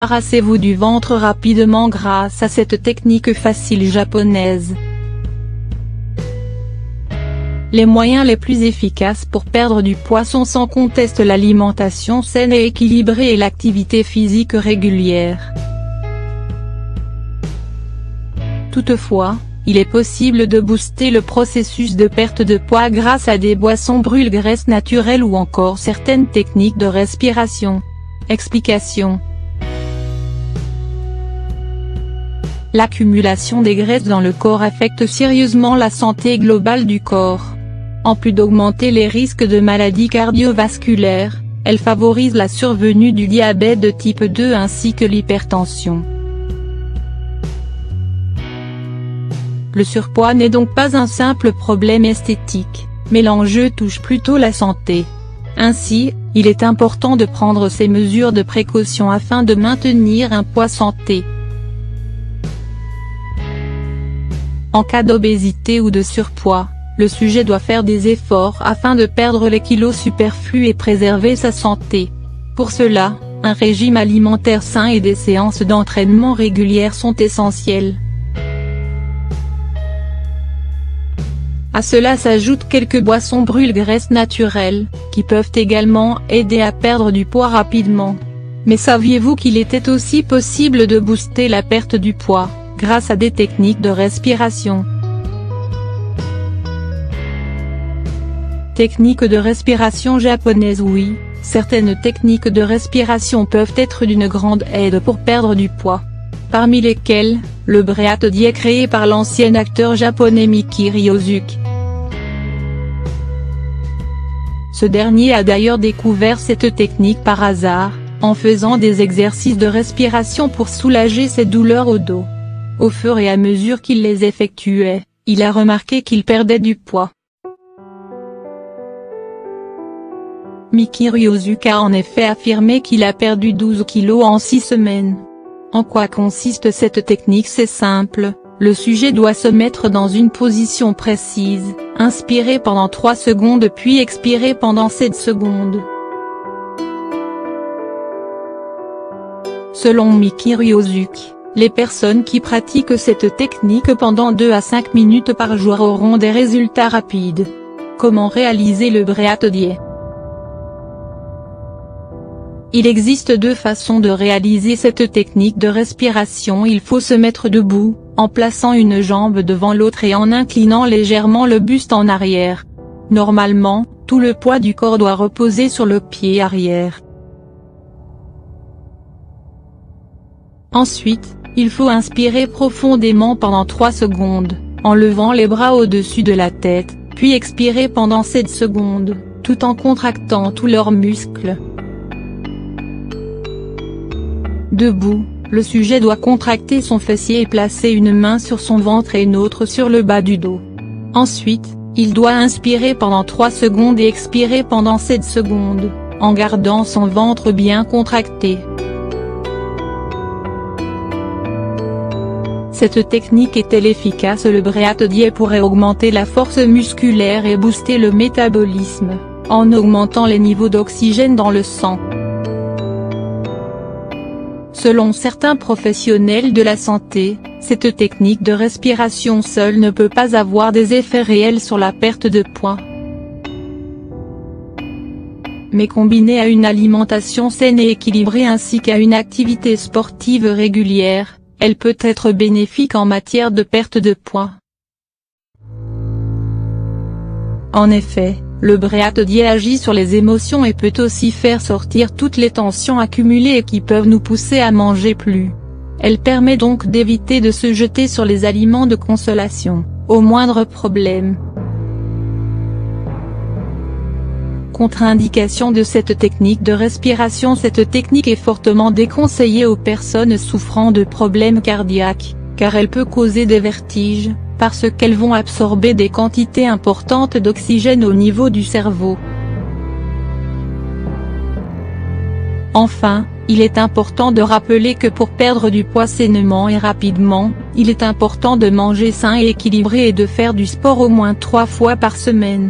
Débarrassez-vous du ventre rapidement grâce à cette technique facile japonaise. Les moyens les plus efficaces pour perdre du poids sont sans conteste l'alimentation saine et équilibrée et l'activité physique régulière. Toutefois, il est possible de booster le processus de perte de poids grâce à des boissons brûle-graisse naturelles ou encore certaines techniques de respiration. Explication. L'accumulation des graisses dans le corps affecte sérieusement la santé globale du corps. En plus d'augmenter les risques de maladies cardiovasculaires, elle favorise la survenue du diabète de type 2 ainsi que l'hypertension. Le surpoids n'est donc pas un simple problème esthétique, mais l'enjeu touche plutôt la santé. Ainsi, il est important de prendre ces mesures de précaution afin de maintenir un poids santé. En cas d'obésité ou de surpoids, le sujet doit faire des efforts afin de perdre les kilos superflus et préserver sa santé. Pour cela, un régime alimentaire sain et des séances d'entraînement régulières sont essentielles. À cela s'ajoutent quelques boissons brûle-graisse naturelles, qui peuvent également aider à perdre du poids rapidement. Mais saviez-vous qu'il était aussi possible de booster la perte du poids, grâce à des techniques de respiration? Techniques de respiration japonaises. Oui, certaines techniques de respiration peuvent être d'une grande aide pour perdre du poids. Parmi lesquelles, le Breathe-Die créé par l'ancien acteur japonais Miki Ryosuke. Ce dernier a d'ailleurs découvert cette technique par hasard, en faisant des exercices de respiration pour soulager ses douleurs au dos. Au fur et à mesure qu'il les effectuait, il a remarqué qu'il perdait du poids. Miki Ryosuke a en effet affirmé qu'il a perdu 12 kilos en 6 semaines. En quoi consiste cette technique? C'est simple, le sujet doit se mettre dans une position précise, inspirer pendant 3 secondes puis expirer pendant 7 secondes. Selon Miki Ryosuke, les personnes qui pratiquent cette technique pendant 2 à 5 minutes par jour auront des résultats rapides. Comment réaliser le Breathe-Die? Il existe 2 façons de réaliser cette technique de respiration. Il faut se mettre debout, en plaçant une jambe devant l'autre et en inclinant légèrement le buste en arrière. Normalement, tout le poids du corps doit reposer sur le pied arrière. Ensuite, il faut inspirer profondément pendant 3 secondes, en levant les bras au-dessus de la tête, puis expirer pendant 7 secondes, tout en contractant tous leurs muscles. Debout, le sujet doit contracter son fessier et placer une main sur son ventre et une autre sur le bas du dos. Ensuite, il doit inspirer pendant 3 secondes et expirer pendant 7 secondes, en gardant son ventre bien contracté. Cette technique est-elle efficace? Le Breathe-Die pourrait augmenter la force musculaire et booster le métabolisme, en augmentant les niveaux d'oxygène dans le sang. Selon certains professionnels de la santé, cette technique de respiration seule ne peut pas avoir des effets réels sur la perte de poids. Mais combinée à une alimentation saine et équilibrée ainsi qu'à une activité sportive régulière, elle peut être bénéfique en matière de perte de poids. En effet, le Breathe-Die agit sur les émotions et peut aussi faire sortir toutes les tensions accumulées et qui peuvent nous pousser à manger plus. Elle permet donc d'éviter de se jeter sur les aliments de consolation, au moindre problème. Contre-indication de cette technique de respiration. Cette technique est fortement déconseillée aux personnes souffrant de problèmes cardiaques, car elle peut causer des vertiges, parce qu'elles vont absorber des quantités importantes d'oxygène au niveau du cerveau. Enfin, il est important de rappeler que pour perdre du poids sainement et rapidement, il est important de manger sain et équilibré et de faire du sport au moins 3 fois par semaine.